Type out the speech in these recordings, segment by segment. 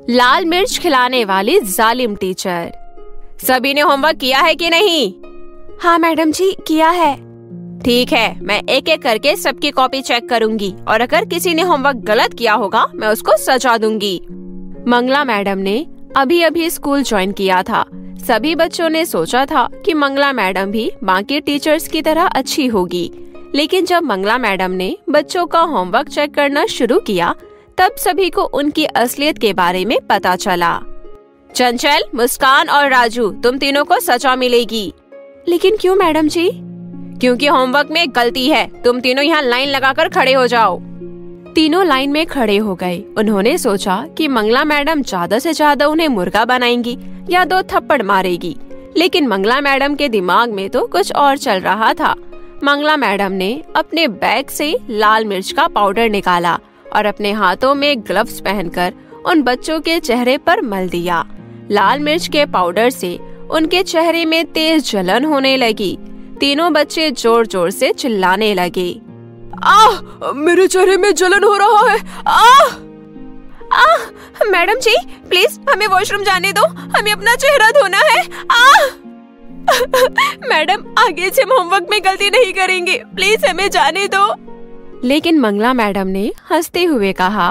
लाल मिर्च खिलाने वाली जालिम टीचर। सभी ने होमवर्क किया है कि नहीं? हाँ मैडम जी, किया है। ठीक है, मैं एक एक करके सबकी कॉपी चेक करूंगी और अगर किसी ने होमवर्क गलत किया होगा मैं उसको सजा दूंगी। मंगला मैडम ने अभी अभी स्कूल ज्वाइन किया था। सभी बच्चों ने सोचा था कि मंगला मैडम भी बाकी टीचर्स की तरह अच्छी होगी, लेकिन जब मंगला मैडम ने बच्चों का होमवर्क चेक करना शुरू किया तब सभी को उनकी असलियत के बारे में पता चला। चंचल, मुस्कान और राजू, तुम तीनों को सजा मिलेगी। लेकिन क्यों मैडम जी? क्योंकि होमवर्क में गलती है। तुम तीनों यहाँ लाइन लगाकर खड़े हो जाओ। तीनों लाइन में खड़े हो गए। उन्होंने सोचा कि मंगला मैडम ज्यादा से ज्यादा उन्हें मुर्गा बनाएंगी या 2 थप्पड़ मारेगी, लेकिन मंगला मैडम के दिमाग में तो कुछ और चल रहा था। मंगला मैडम ने अपने बैग से लाल मिर्च का पाउडर निकाला और अपने हाथों में ग्लव्स पहनकर उन बच्चों के चेहरे पर मल दिया। लाल मिर्च के पाउडर से उनके चेहरे में तेज जलन होने लगी। तीनों बच्चे जोर जोर से चिल्लाने लगे। आह, मेरे चेहरे में जलन हो रहा है। मैडम जी, प्लीज हमें वॉशरूम जाने दो, हमें अपना चेहरा धोना है। मैडम, आगे से हम होमवर्क में गलती नहीं करेंगे, प्लीज हमें जाने दो। लेकिन मंगला मैडम ने हंसते हुए कहा,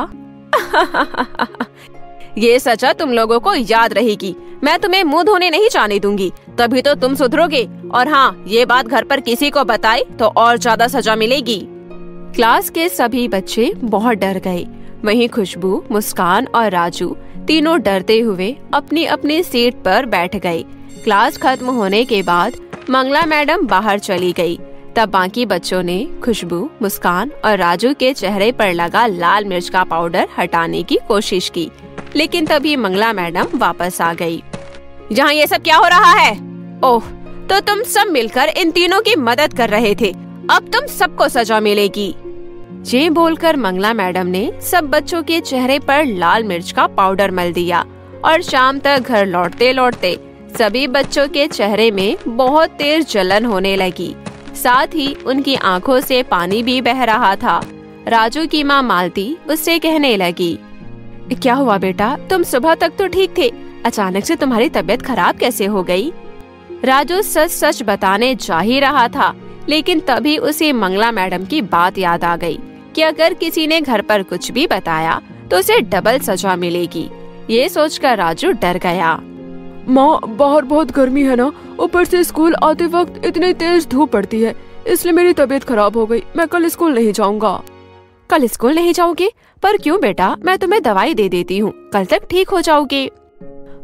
ये सजा तुम लोगों को याद रहेगी। मैं तुम्हें मुंह धोने नहीं जाने दूंगी, तभी तो तुम सुधरोगे। और हाँ, ये बात घर पर किसी को बताई तो और ज्यादा सजा मिलेगी। क्लास के सभी बच्चे बहुत डर गए। वहीं खुशबू, मुस्कान और राजू तीनों डरते हुए अपनी अपनी सीट पर बैठ गए। क्लास खत्म होने के बाद मंगला मैडम बाहर चली गई। तब बाकी बच्चों ने खुशबू, मुस्कान और राजू के चेहरे पर लगा लाल मिर्च का पाउडर हटाने की कोशिश की, लेकिन तभी मंगला मैडम वापस आ गई। यहाँ ये सब क्या हो रहा है? ओह, तो तुम सब मिलकर इन तीनों की मदद कर रहे थे। अब तुम सबको सजा मिलेगी। ये बोलकर मंगला मैडम ने सब बच्चों के चेहरे पर लाल मिर्च का पाउडर मल दिया और शाम तक घर लौटते लौटते सभी बच्चों के चेहरे में बहुत तेज जलन होने लगी। साथ ही उनकी आंखों से पानी भी बह रहा था। राजू की माँ मालती उससे कहने लगी, क्या हुआ बेटा, तुम सुबह तक तो ठीक थे, अचानक से तुम्हारी तबीयत खराब कैसे हो गई? राजू सच सच बताने जा ही रहा था, लेकिन तभी उसे मंगला मैडम की बात याद आ गई कि अगर किसी ने घर पर कुछ भी बताया तो उसे डबल सजा मिलेगी। ये सोचकर राजू डर गया। माँ, बाहर बहुत गर्मी है ना, ऊपर से स्कूल आते वक्त इतनी तेज धूप पड़ती है, इसलिए मेरी तबीयत खराब हो गई। मैं कल स्कूल नहीं जाऊंगा। कल स्कूल नहीं जाओगे? पर क्यों बेटा, मैं तुम्हें दवाई दे देती हूँ, कल तक ठीक हो जाओगे।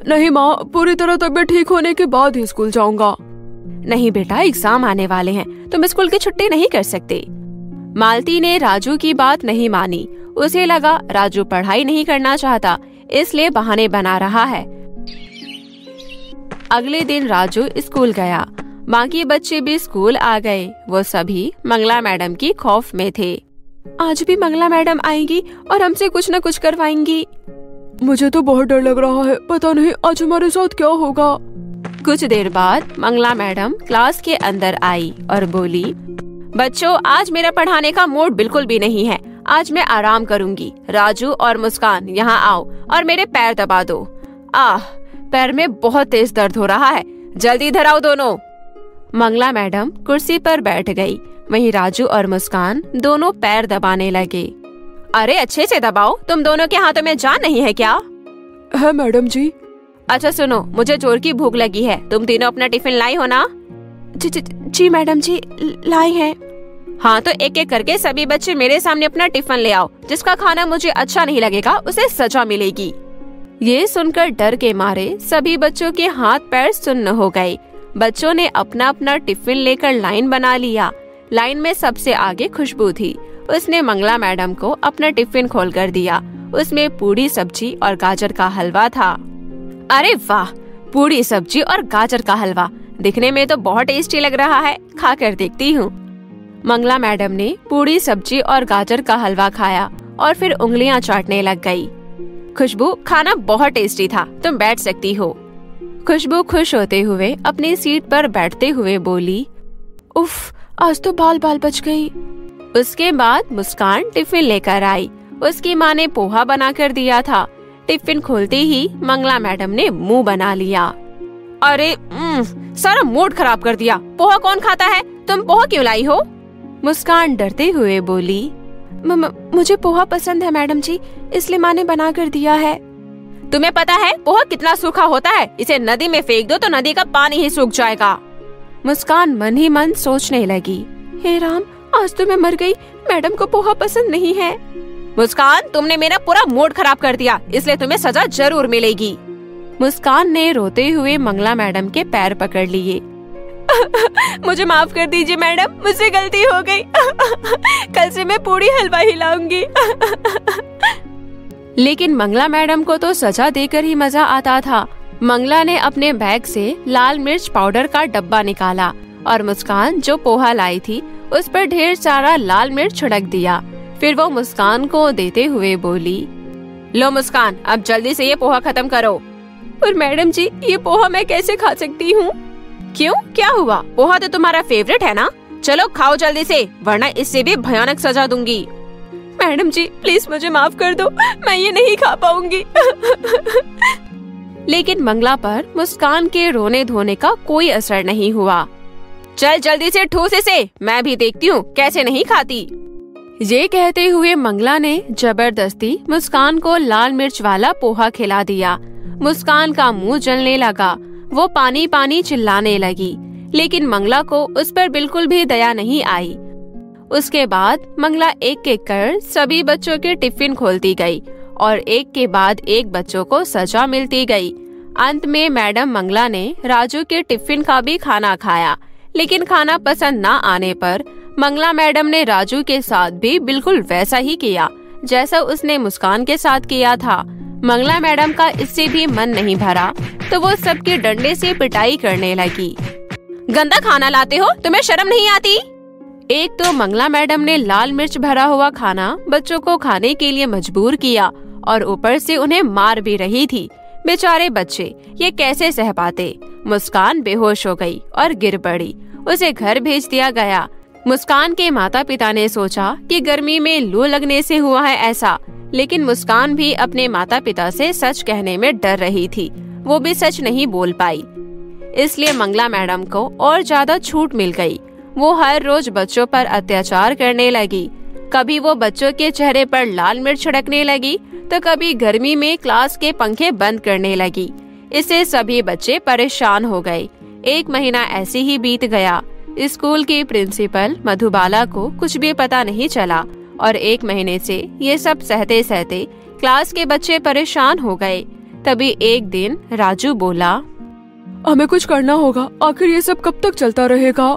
नहीं माँ, पूरी तरह तबीयत ठीक होने के बाद ही स्कूल जाऊंगा। नहीं बेटा, एग्जाम आने वाले हैं, तुम स्कूल की छुट्टी नहीं कर सकते। मालती ने राजू की बात नहीं मानी। उसे लगा राजू पढ़ाई नहीं करना चाहता, इसलिए बहाने बना रहा है। अगले दिन राजू स्कूल गया। बाकी बच्चे भी स्कूल आ गए। वो सभी मंगला मैडम की खौफ में थे। आज भी मंगला मैडम आएंगी और हमसे कुछ न कुछ करवाएंगी। मुझे तो बहुत डर लग रहा है, पता नहीं आज हमारे साथ क्या होगा। कुछ देर बाद मंगला मैडम क्लास के अंदर आई और बोली, बच्चों, आज मेरा पढ़ाने का मूड बिल्कुल भी नहीं है, आज मैं आराम करूंगी। राजू और मुस्कान, यहाँ आओ और मेरे पैर दबा दो। पैर में बहुत तेज दर्द हो रहा है, जल्दी इधर आओ दोनों। मंगला मैडम कुर्सी पर बैठ गई। वहीं राजू और मुस्कान दोनों पैर दबाने लगे। अरे अच्छे से दबाओ, तुम दोनों के हाथों में जान नहीं है क्या? है मैडम जी। अच्छा सुनो, मुझे जोर की भूख लगी है, तुम तीनों अपना टिफिन लाई हो ना? जी मैडम जी, लाई है। हाँ, तो एक एक करके सभी बच्चे मेरे सामने अपना टिफिन ले आओ। जिसका खाना मुझे अच्छा नहीं लगेगा उसे सजा मिलेगी। ये सुनकर डर के मारे सभी बच्चों के हाथ पैर सुन्न हो गए। बच्चों ने अपना अपना टिफिन लेकर लाइन बना लिया। लाइन में सबसे आगे खुशबू थी। उसने मंगला मैडम को अपना टिफिन खोल कर दिया। उसमें पूरी, सब्जी और गाजर का हलवा था। अरे वाह, पूरी, सब्जी और गाजर का हलवा दिखने में तो बहुत टेस्टी लग रहा है, खा कर देखती हूँ। मंगला मैडम ने पूरी, सब्जी और गाजर का हलवा खाया और फिर उंगलियां चाटने लग गई। खुशबू, खाना बहुत टेस्टी था, तुम बैठ सकती हो। खुशबू खुश होते हुए अपनी सीट पर बैठते हुए बोली, उफ, आज तो बाल बाल बच गई। उसके बाद मुस्कान टिफिन लेकर आई। उसकी माँ ने पोहा बना कर दिया था। टिफिन खोलते ही मंगला मैडम ने मुंह बना लिया। अरे सारा मूड खराब कर दिया। पोहा कौन खाता है? तुम पोहा क्यों लाई हो? मुस्कान डरते हुए बोली, मुझे पोहा पसंद है मैडम जी, इसलिए माँ ने बना कर दिया है। तुम्हें पता है पोहा कितना सूखा होता है? इसे नदी में फेंक दो तो नदी का पानी ही सूख जाएगा। मुस्कान मन ही मन सोचने लगी, हे राम, आज तो मैं मर गई। मैडम को पोहा पसंद नहीं है। मुस्कान, तुमने मेरा पूरा मूड खराब कर दिया, इसलिए तुम्हें सजा जरूर मिलेगी। मुस्कान ने रोते हुए मंगला मैडम के पैर पकड़ लिए। मुझे माफ कर दीजिए मैडम, मुझसे गलती हो गई। कल से मैं पूरी हलवा ही लाऊंगी। लेकिन मंगला मैडम को तो सजा देकर ही मजा आता था। मंगला ने अपने बैग से लाल मिर्च पाउडर का डब्बा निकाला और मुस्कान जो पोहा लाई थी उस पर ढेर सारा लाल मिर्च छिड़क दिया। फिर वो मुस्कान को देते हुए बोली, लो मुस्कान, अब जल्दी से ये पोहा खत्म करो। पर मैडम जी, ये पोहा मैं कैसे खा सकती हूँ? क्यों, क्या हुआ? पोहा तो तुम्हारा फेवरेट है ना? चलो खाओ जल्दी से, वरना इससे भी भयानक सजा दूंगी। मैडम जी प्लीज मुझे माफ कर दो, मैं ये नहीं खा पाऊंगी। लेकिन मंगला पर मुस्कान के रोने धोने का कोई असर नहीं हुआ। चल जल्दी से ठूस इसे, मैं भी देखती हूँ कैसे नहीं खाती। ये कहते हुए मंगला ने जबरदस्ती मुस्कान को लाल मिर्च वाला पोहा खिला दिया। मुस्कान का मुंह जलने लगा, वो पानी पानी चिल्लाने लगी, लेकिन मंगला को उस पर बिल्कुल भी दया नहीं आई। उसके बाद मंगला एक एक कर सभी बच्चों के टिफिन खोलती गई और एक के बाद एक बच्चों को सजा मिलती गई। अंत में मैडम मंगला ने राजू के टिफिन का भी खाना खाया, लेकिन खाना पसंद न आने पर मंगला मैडम ने राजू के साथ भी बिल्कुल वैसा ही किया जैसा उसने मुस्कान के साथ किया था। मंगला मैडम का इससे भी मन नहीं भरा तो वो सबके डंडे से पिटाई करने लगी। गंदा खाना लाते हो, तुम्हें शर्म नहीं आती? एक तो मंगला मैडम ने लाल मिर्च भरा हुआ खाना बच्चों को खाने के लिए मजबूर किया और ऊपर से उन्हें मार भी रही थी। बेचारे बच्चे ये कैसे सह पाते। मुस्कान बेहोश हो गई और गिर पड़ी, उसे घर भेज दिया गया। मुस्कान के माता पिता ने सोचा कि गर्मी में लू लगने से हुआ है ऐसा, लेकिन मुस्कान भी अपने माता पिता से सच कहने में डर रही थी। वो भी सच नहीं बोल पाई, इसलिए मंगला मैडम को और ज्यादा छूट मिल गई। वो हर रोज बच्चों पर अत्याचार करने लगी। कभी वो बच्चों के चेहरे पर लाल मिर्च छिड़कने लगी तो कभी गर्मी में क्लास के पंखे बंद करने लगी। इससे सभी बच्चे परेशान हो गए। एक महीना ऐसे ही बीत गया। स्कूल की प्रिंसिपल मधुबाला को कुछ भी पता नहीं चला और एक महीने से ये सब सहते सहते क्लास के बच्चे परेशान हो गए। तभी एक दिन राजू बोला, हमें कुछ करना होगा, आखिर ये सब कब तक चलता रहेगा?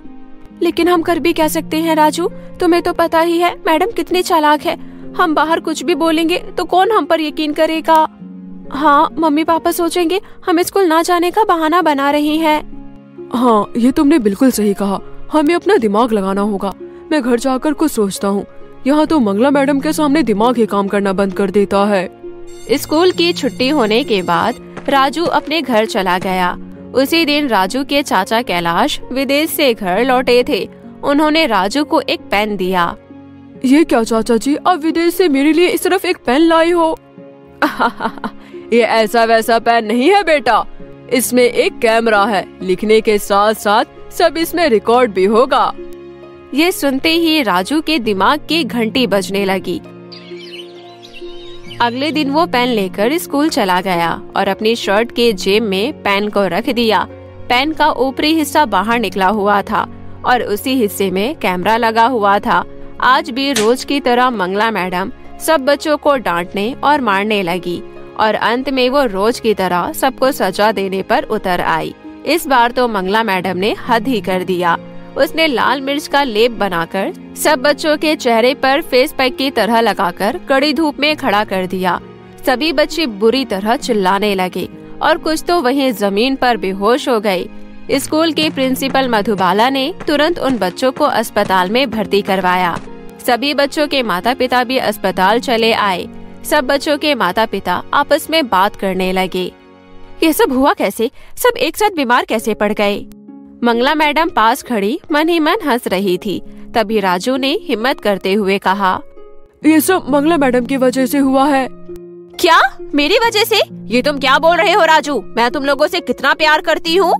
लेकिन हम कर भी क्या सकते हैं राजू, तुम्हें तो पता ही है मैडम कितनी चालाक है। हम बाहर कुछ भी बोलेंगे तो कौन हम पर यकीन करेगा? हाँ, मम्मी पापा सोचेंगे हम स्कूल ना जाने का बहाना बना रही हैं। हाँ, ये तुमने बिल्कुल सही कहा, हमें अपना दिमाग लगाना होगा। मैं घर जाकर कुछ सोचता हूँ। यहाँ तो मंगला मैडम के सामने दिमाग ही काम करना बंद कर देता है। स्कूल की छुट्टी होने के बाद राजू अपने घर चला गया। उसी दिन राजू के चाचा कैलाश विदेश से घर लौटे थे। उन्होंने राजू को एक पेन दिया। ये क्या चाचा जी, आप विदेश से मेरे लिए सिर्फ एक पेन लाई हो? ये ऐसा वैसा पेन नहीं है बेटा, इसमें एक कैमरा है, लिखने के साथ साथ सब इसमें रिकॉर्ड भी होगा। ये सुनते ही राजू के दिमाग की घंटी बजने लगी। अगले दिन वो पेन लेकर स्कूल चला गया और अपनी शर्ट के जेब में पेन को रख दिया। पेन का ऊपरी हिस्सा बाहर निकला हुआ था और उसी हिस्से में कैमरा लगा हुआ था। आज भी रोज की तरह मंगला मैडम सब बच्चों को डांटने और मारने लगी और अंत में वो रोज की तरह सबको सजा देने पर उतर आई। इस बार तो मंगला मैडम ने हद ही कर दिया। उसने लाल मिर्च का लेप बनाकर सब बच्चों के चेहरे पर फेस पैक की तरह लगाकर कड़ी धूप में खड़ा कर दिया। सभी बच्चे बुरी तरह चिल्लाने लगे और कुछ तो वहीं जमीन पर बेहोश हो गए। स्कूल के प्रिंसिपल मधुबाला ने तुरंत उन बच्चों को अस्पताल में भर्ती करवाया। सभी बच्चों के माता पिता भी अस्पताल चले आए। सब बच्चों के माता पिता आपस में बात करने लगे। ये सब हुआ कैसे? सब एक साथ बीमार कैसे पड़ गए? मंगला मैडम पास खड़ी मन ही मन हंस रही थी। तभी राजू ने हिम्मत करते हुए कहा, ये सब मंगला मैडम की वजह से हुआ है। क्या? मेरी वजह से? ये तुम क्या बोल रहे हो राजू? मैं तुम लोगों से कितना प्यार करती हूँ।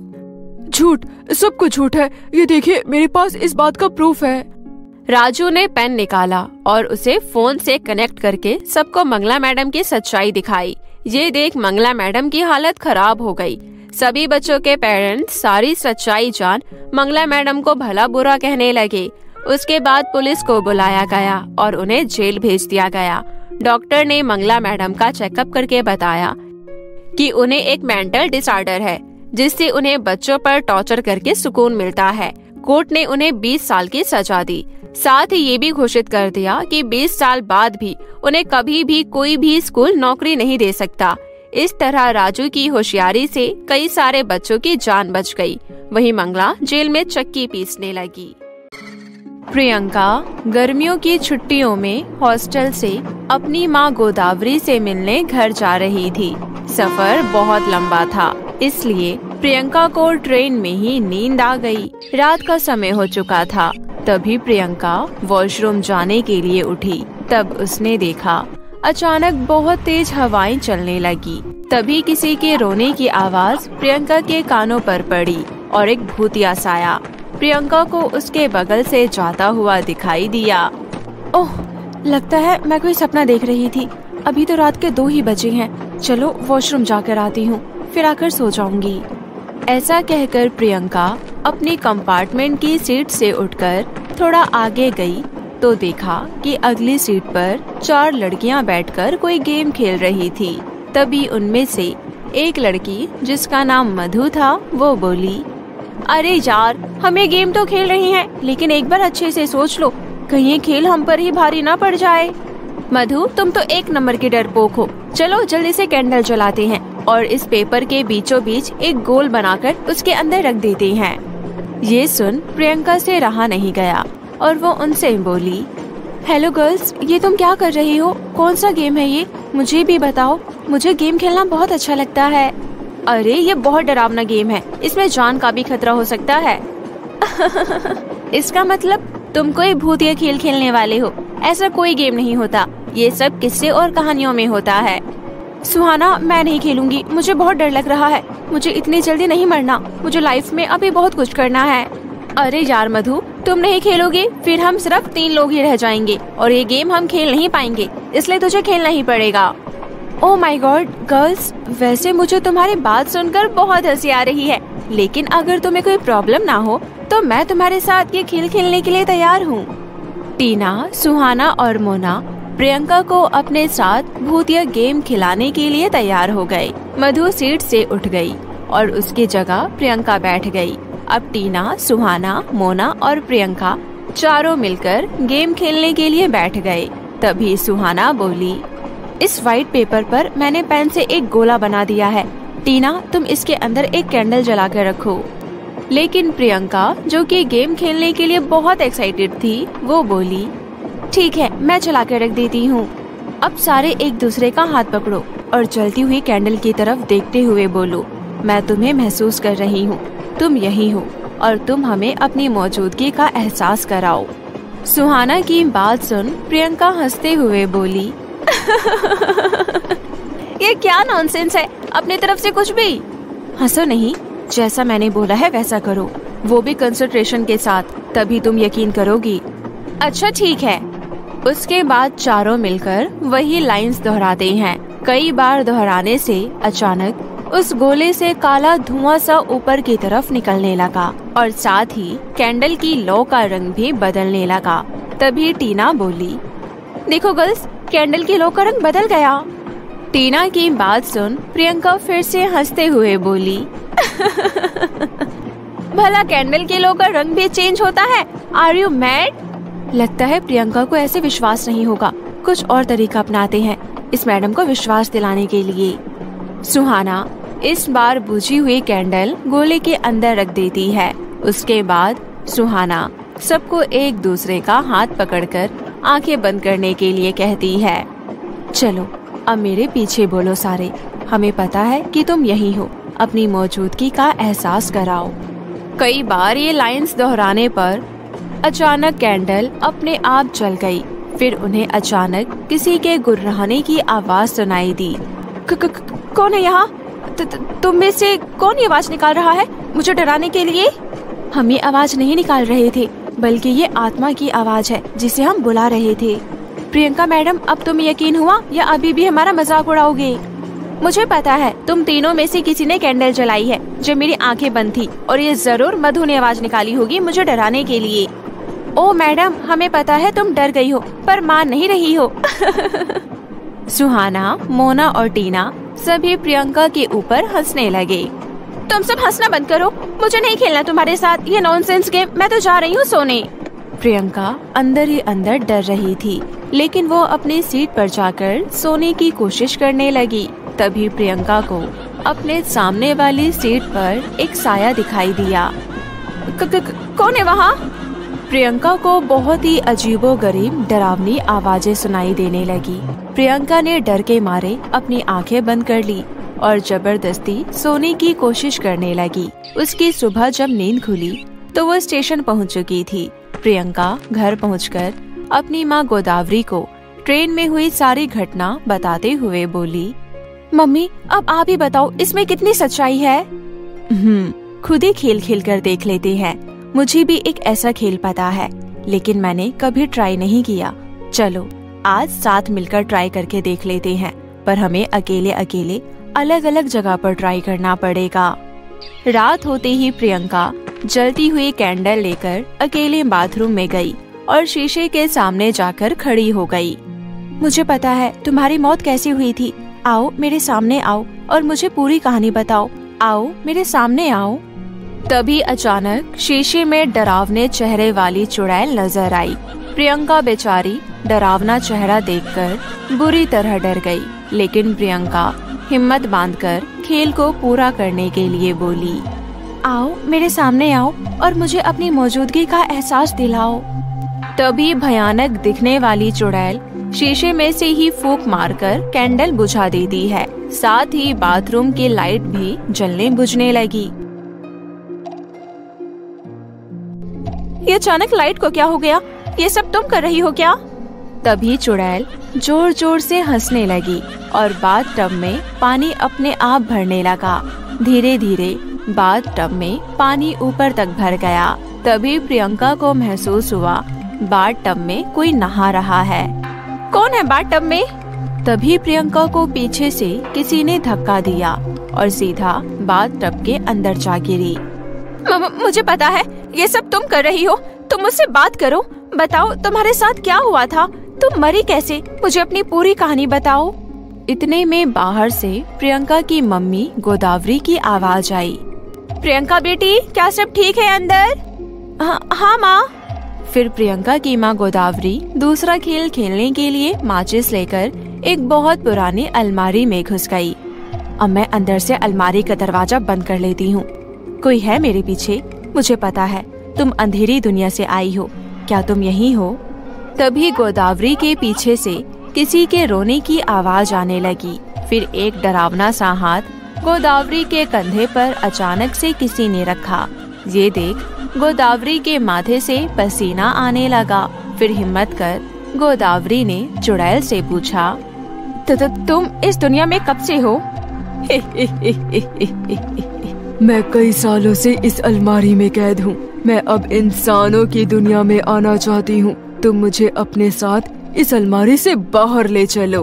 झूठ, सब कुछ झूठ है। ये देखिए, मेरे पास इस बात का प्रूफ है। राजू ने पेन निकाला और उसे फोन से कनेक्ट करके सबको मंगला मैडम की सच्चाई दिखाई। ये देख मंगला मैडम की हालत खराब हो गई। सभी बच्चों के पेरेंट्स सारी सच्चाई जान मंगला मैडम को भला बुरा कहने लगे। उसके बाद पुलिस को बुलाया गया और उन्हें जेल भेज दिया गया। डॉक्टर ने मंगला मैडम का चेकअप करके बताया कि उन्हें एक मेंटल डिसऑर्डर है, जिससे उन्हें बच्चों पर टॉर्चर करके सुकून मिलता है। कोर्ट ने उन्हें 20 साल की सजा दी। साथ ही ये भी घोषित कर दिया कि 20 साल बाद भी उन्हें कभी भी कोई भी स्कूल नौकरी नहीं दे सकता। इस तरह राजू की होशियारी से कई सारे बच्चों की जान बच गई। वहीं मंगला जेल में चक्की पीसने लगी। प्रियंका गर्मियों की छुट्टियों में हॉस्टल से अपनी माँ गोदावरी से मिलने घर जा रही थी। सफर बहुत लंबा था, इसलिए प्रियंका को ट्रेन में ही नींद आ गई। रात का समय हो चुका था। तभी प्रियंका वॉशरूम जाने के लिए उठी। तब उसने देखा अचानक बहुत तेज हवाएं चलने लगी। तभी किसी के रोने की आवाज प्रियंका के कानों पर पड़ी और एक भूतिया साया प्रियंका को उसके बगल से जाता हुआ दिखाई दिया। ओह, लगता है मैं कोई सपना देख रही थी। अभी तो रात के 2 ही बजे हैं। चलो वॉशरूम जाकर आती हूँ, फिर आकर सो जाऊंगी। ऐसा कहकर प्रियंका अपनी कंपार्टमेंट की सीट से उठकर थोड़ा आगे गई तो देखा कि अगली सीट पर 4 लड़कियां बैठकर कोई गेम खेल रही थी। तभी उनमें से एक लड़की, जिसका नाम मधु था, वो बोली, अरे यार, हम ये गेम तो खेल रही हैं, लेकिन एक बार अच्छे से सोच लो, कहीं ये खेल हम पर ही भारी ना पड़ जाए। मधु, तुम तो 1 नंबर की डरपोक हो। चलो जल्दी से कैंडल जलाते हैं और इस पेपर के बीचों बीच एक गोल बनाकर उसके अंदर रख देते हैं। ये सुन प्रियंका से रहा नहीं गया और वो उनसे बोली, हेलो गर्ल्स, ये तुम क्या कर रही हो? कौन सा गेम है ये? मुझे भी बताओ, मुझे गेम खेलना बहुत अच्छा लगता है। अरे ये बहुत डरावना गेम है, इसमें जान का भी खतरा हो सकता है। इसका मतलब तुम कोई भूतिया खेल खेलने वाले हो। ऐसा कोई गेम नहीं होता, ये सब किस्से और कहानियों में होता है। सुहाना, मैं नहीं खेलूंगी, मुझे बहुत डर लग रहा है। मुझे इतनी जल्दी नहीं मरना, मुझे लाइफ में अभी बहुत कुछ करना है। अरे यार मधु, तुम नहीं खेलोगे फिर हम सिर्फ 3 लोग ही रह जाएंगे और ये गेम हम खेल नहीं पाएंगे, इसलिए तुझे खेलना ही पड़ेगा। ओह माय गॉड गर्ल्स, वैसे मुझे तुम्हारी बात सुनकर बहुत हंसी आ रही है, लेकिन अगर तुम्हें कोई प्रॉब्लम ना हो तो मैं तुम्हारे साथ ये खेल खेलने के लिए तैयार हूँ। टीना, सुहाना और मोना प्रियंका को अपने साथ भूतिया गेम खिलाने के लिए तैयार हो गए। मधु सीट से उठ गई और उसकी जगह प्रियंका बैठ गई। अब टीना, सुहाना, मोना और प्रियंका चारों मिलकर गेम खेलने के लिए बैठ गए। तभी सुहाना बोली, इस व्हाइट पेपर पर मैंने पेन से एक गोला बना दिया है। टीना, तुम इसके अंदर एक कैंडल जला कर रखो। लेकिन प्रियंका, जो कि गेम खेलने के लिए बहुत एक्साइटेड थी, वो बोली, ठीक है, मैं जला कर रख देती हूँ। अब सारे एक दूसरे का हाथ पकड़ो और जलती हुई कैंडल की तरफ देखते हुए बोलो, मैं तुम्हें महसूस कर रही हूँ, तुम यही हो और तुम हमें अपनी मौजूदगी का एहसास कराओ। सुहाना की बात सुन प्रियंका हंसते हुए बोली, ये क्या नॉनसेंस है, अपनी तरफ से कुछ भी। हंसो नहीं, जैसा मैंने बोला है वैसा करो, वो भी कंसंट्रेशन के साथ, तभी तुम यकीन करोगी। अच्छा ठीक है। उसके बाद चारों मिलकर वही लाइंस दोहराते हैं। कई बार दोहराने से अचानक उस गोले से काला धुआं सा ऊपर की तरफ निकलने लगा और साथ ही कैंडल की लौ का रंग भी बदलने लगा। तभी टीना बोली, देखो गर्ल्स, कैंडल की लौ का रंग बदल गया। टीना की बात सुन प्रियंका फिर से हंसते हुए बोली, भला कैंडल की लौ का रंग भी चेंज होता है? Are you mad? लगता है प्रियंका को ऐसे विश्वास नहीं होगा, कुछ और तरीका अपनाते हैं इस मैडम को विश्वास दिलाने के लिए। सुहाना इस बार बुझी हुई कैंडल गोले के अंदर रख देती है। उसके बाद सुहाना सबको एक दूसरे का हाथ पकड़कर आंखें बंद करने के लिए कहती है, चलो अब मेरे पीछे बोलो सारे, हमें पता है कि तुम यही हो, अपनी मौजूदगी का एहसास कराओ। कई बार ये लाइंस दोहराने पर अचानक कैंडल अपने आप जल गई। फिर उन्हें अचानक किसी के गुर्राने की आवाज सुनाई दी। कौन है यहाँ? तुम में से कौन ये आवाज निकाल रहा है मुझे डराने के लिए? हम ये आवाज नहीं निकाल रहे थे, बल्कि ये आत्मा की आवाज है जिसे हम बुला रहे थे। प्रियंका मैडम, अब तुम यकीन हुआ या अभी भी हमारा मजाक उड़ाओगे? मुझे पता है तुम तीनों में से किसी ने कैंडल जलाई है जब मेरी आंखें बंद थी, और ये जरूर मधु ने आवाज निकाली होगी मुझे डराने के लिए। ओ मैडम, हमें पता है तुम डर गई हो, पर मान नहीं रही हो। सुहाना, मोना और टीना सभी प्रियंका के ऊपर हंसने लगे। तुम सब हंसना बंद करो, मुझे नहीं खेलना तुम्हारे साथ ये नॉनसेंस गेम। मैं तो जा रही हूँ सोने। प्रियंका अंदर ही अंदर डर रही थी, लेकिन वो अपनी सीट पर जाकर सोने की कोशिश करने लगी। तभी प्रियंका को अपने सामने वाली सीट पर एक साया दिखाई दिया। कौन है वहाँ? प्रियंका को बहुत ही अजीबोगरीब डरावनी आवाजें सुनाई देने लगी। प्रियंका ने डर के मारे अपनी आंखें बंद कर ली और जबरदस्ती सोने की कोशिश करने लगी। उसकी सुबह जब नींद खुली तो वो स्टेशन पहुंच चुकी थी। प्रियंका घर पहुंचकर अपनी माँ गोदावरी को ट्रेन में हुई सारी घटना बताते हुए बोली, मम्मी अब आप ही बताओ इसमें कितनी सच्चाई है? खुद ही खेल खेल कर देख लेते हैं। मुझे भी एक ऐसा खेल पता है, लेकिन मैंने कभी ट्राई नहीं किया। चलो आज साथ मिलकर ट्राई करके देख लेते हैं, पर हमें अकेले अकेले अलग अलग जगह पर ट्राई करना पड़ेगा। रात होते ही प्रियंका जलती हुई कैंडल लेकर अकेले बाथरूम में गई और शीशे के सामने जाकर खड़ी हो गई। मुझे पता है तुम्हारी मौत कैसे हुई थी। आओ मेरे सामने आओ और मुझे पूरी कहानी बताओ। आओ मेरे सामने आओ। तभी अचानक शीशे में डरावने चेहरे वाली चुड़ैल नजर आई। प्रियंका बेचारी डरावना चेहरा देखकर बुरी तरह डर गई, लेकिन प्रियंका हिम्मत बांधकर खेल को पूरा करने के लिए बोली, आओ मेरे सामने आओ और मुझे अपनी मौजूदगी का एहसास दिलाओ। तभी भयानक दिखने वाली चुड़ैल शीशे में से ही फूंक मारकर कैंडल बुझा देती है। साथ ही बाथरूम की लाइट भी जलने बुझने लगी। ये अचानक लाइट को क्या हो गया? ये सब तुम कर रही हो क्या? तभी चुड़ैल जोर जोर से हंसने लगी और बाथटब में पानी अपने आप भरने लगा। धीरे धीरे बाथटब में पानी ऊपर तक भर गया। तभी प्रियंका को महसूस हुआ बाथटब में कोई नहा रहा है। कौन है बाथटब में? तभी प्रियंका को पीछे से किसी ने धक्का दिया और सीधा बाथटब के अंदर जा गिरी। मुझे पता है ये सब तुम कर रही हो। तुम मुझसे बात करो, बताओ तुम्हारे साथ क्या हुआ था? तुम मरी कैसे? मुझे अपनी पूरी कहानी बताओ। इतने में बाहर से प्रियंका की मम्मी गोदावरी की आवाज आई। प्रियंका बेटी, क्या सब ठीक है अंदर? हाँ माँ। फिर प्रियंका की माँ गोदावरी दूसरा खेल खेलने के लिए माचिस लेकर एक बहुत पुरानी अलमारी में घुस गई। अब मैं अंदर से अलमारी का दरवाजा बंद कर लेती हूँ। कोई है मेरे पीछे? मुझे पता है तुम अंधेरी दुनिया से आई हो। क्या तुम यहीं हो? तभी गोदावरी के पीछे से किसी के रोने की आवाज आने लगी। फिर एक डरावना सा हाथ गोदावरी के कंधे पर अचानक से किसी ने रखा। ये देख गोदावरी के माथे से पसीना आने लगा। फिर हिम्मत कर गोदावरी ने चुड़ैल से पूछा, तुम इस दुनिया में कब से हो? मैं कई सालों से इस अलमारी में कैद हूँ। मैं अब इंसानों की दुनिया में आना चाहती हूँ। तुम मुझे अपने साथ इस अलमारी से बाहर ले चलो।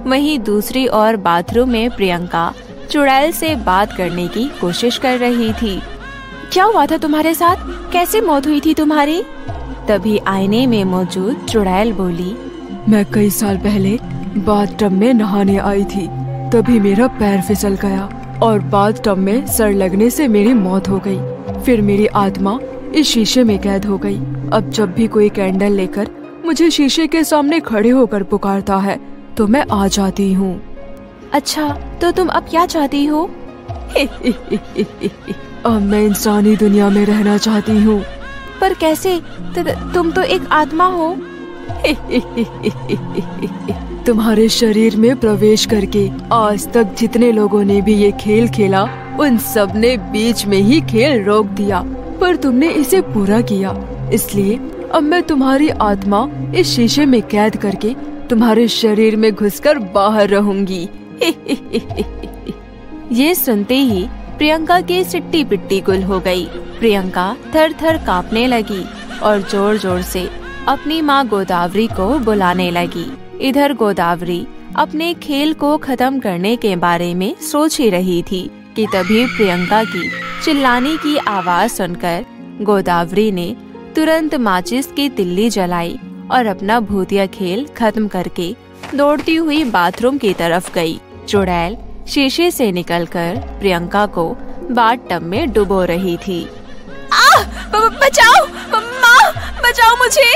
वहीं दूसरी ओर बाथरूम में प्रियंका चुड़ैल से बात करने की कोशिश कर रही थी। क्या हुआ था तुम्हारे साथ? कैसे मौत हुई थी तुम्हारी? तभी आईने में मौजूद चुड़ैल बोली, मैं कई साल पहले बाथटब में नहाने आई थी। तभी मेरा पैर फिसल गया और बाथटब में सर लगने से मेरी मौत हो गई। फिर मेरी आत्मा इस शीशे में कैद हो गई। अब जब भी कोई कैंडल लेकर मुझे शीशे के सामने खड़े होकर पुकारता है तो मैं आ जाती हूँ। अच्छा, तो तुम अब क्या चाहती हो? अब मैं इंसानी दुनिया में रहना चाहती हूँ। पर कैसे? तुम तो एक आत्मा हो। तुम्हारे शरीर में प्रवेश करके आज तक जितने लोगों ने भी ये खेल खेला उन सब ने बीच में ही खेल रोक दिया, पर तुमने इसे पूरा किया। इसलिए अब मैं तुम्हारी आत्मा इस शीशे में कैद करके तुम्हारे शरीर में घुसकर बाहर रहूंगी। ये सुनते ही प्रियंका की सिट्टी पिट्टी गुल हो गई। प्रियंका थर थर कांपने लगी और जोर जोर से अपनी माँ गोदावरी को बुलाने लगी। इधर गोदावरी अपने खेल को खत्म करने के बारे में सोच ही रही थी कि तभी प्रियंका की चिल्लाने की आवाज सुनकर गोदावरी ने तुरंत माचिस की तिल्ली जलाई और अपना भूतिया खेल खत्म करके दौड़ती हुई बाथरूम की तरफ गई। चुड़ैल शीशे से निकलकर प्रियंका को बाथ टब में डुबो रही थी। बचाओ माँ, बचाओ मुझे।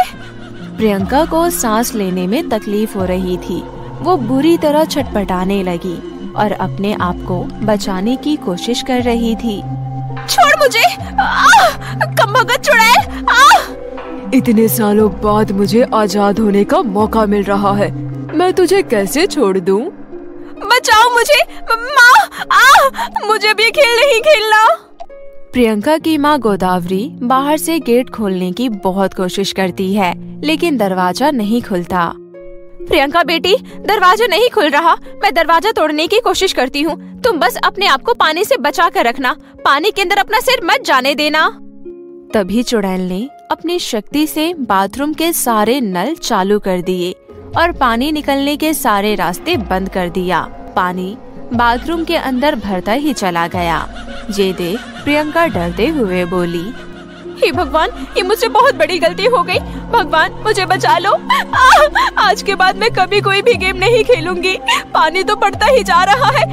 प्रियंका को सांस लेने में तकलीफ हो रही थी। वो बुरी तरह छटपटाने लगी और अपने आप को बचाने की कोशिश कर रही थी। छोड़ मुझे, कमबख्त चुड़ैल। इतने सालों बाद मुझे आजाद होने का मौका मिल रहा है, मैं तुझे कैसे छोड़ दूं? बचाओ मुझे माँ, मुझे भी खेल नहीं खेलना। प्रियंका की माँ गोदावरी बाहर से गेट खोलने की बहुत कोशिश करती है, लेकिन दरवाजा नहीं खुलता। प्रियंका बेटी, दरवाजा नहीं खुल रहा। मैं दरवाजा तोड़ने की कोशिश करती हूँ। तुम बस अपने आप को पानी से बचा कर रखना। पानी के अंदर अपना सिर मत जाने देना। तभी चुड़ैल ने अपनी शक्ति से बाथरूम के सारे नल चालू कर दिए और पानी निकलने के सारे रास्ते बंद कर दिया। पानी बाथरूम के अंदर भरता ही चला गया। ये देख प्रियंका डरते हुए बोली, हे भगवान, ये मुझसे बहुत बड़ी गलती हो गई। भगवान मुझे बचा लो। आज के बाद मैं कभी कोई भी गेम नहीं खेलूंगी। पानी तो बढ़ता ही जा रहा है।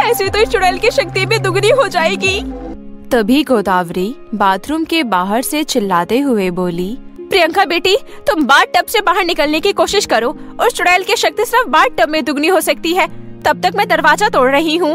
ऐसे तो इस चुड़ैल की शक्ति भी दुगनी हो जाएगी। तभी गोदावरी बाथरूम के बाहर से चिल्लाते हुए बोली, प्रियंका बेटी, तुम बाथ टब से बाहर निकलने की कोशिश करो। उस चुड़ैल की शक्ति सिर्फ बाथ टब में दुगनी हो सकती है। तब तक मैं दरवाजा तोड़ रही हूँ।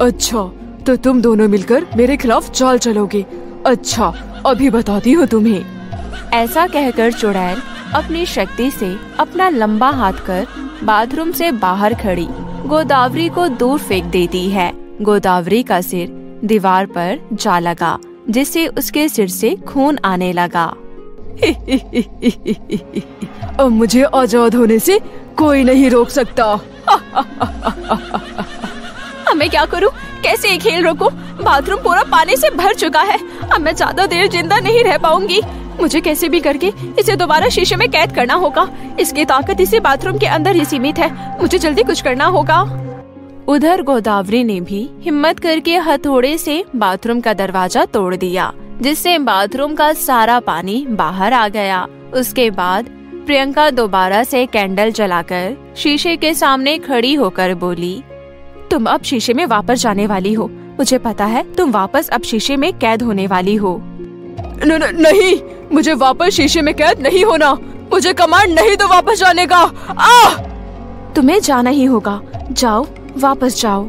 अच्छा, तो तुम दोनों मिलकर मेरे खिलाफ चाल चलोगे। अच्छा, अभी बताती हूँ तुम्हें। ऐसा कहकर चुड़ैल अपनी शक्ति से अपना लंबा हाथ कर बाथरूम से बाहर खड़ी गोदावरी को दूर फेंक देती है। गोदावरी का सिर दीवार पर जा लगा, जिससे उसके सिर से खून आने लगा। अब मुझे आजाद होने से कोई नहीं रोक सकता। मैं क्या करूं? कैसे ये खेल रोकूं? बाथरूम पूरा पानी से भर चुका है। अब मैं ज्यादा देर जिंदा नहीं रह पाऊंगी। मुझे कैसे भी करके इसे दोबारा शीशे में कैद करना होगा। इसकी ताकत इसी बाथरूम के अंदर ही सीमित है। मुझे जल्दी कुछ करना होगा। उधर गोदावरी ने भी हिम्मत करके हथौड़े से बाथरूम का दरवाजा तोड़ दिया, जिससे बाथरूम का सारा पानी बाहर आ गया। उसके बाद प्रियंका दोबारा से कैंडल जलाकर शीशे के सामने खड़ी होकर बोली, तुम अब शीशे में वापस जाने वाली हो। मुझे पता है तुम वापस अब शीशे में कैद होने वाली हो। नहीं, मुझे वापस शीशे में कैद नहीं होना। मुझे कमांड नहीं तो वापस जाने का। तुम्हें जाना ही होगा। जाओ, वापस जाओ।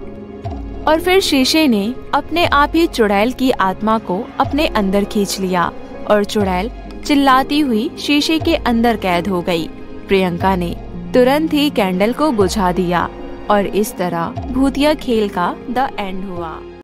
और फिर शीशे ने अपने आप ही चुड़ैल की आत्मा को अपने अंदर खींच लिया और चुड़ैल चिल्लाती हुई शीशे के अंदर कैद हो गई। प्रियंका ने तुरंत ही कैंडल को बुझा दिया और इस तरह भूतिया खेल का द एंड हुआ।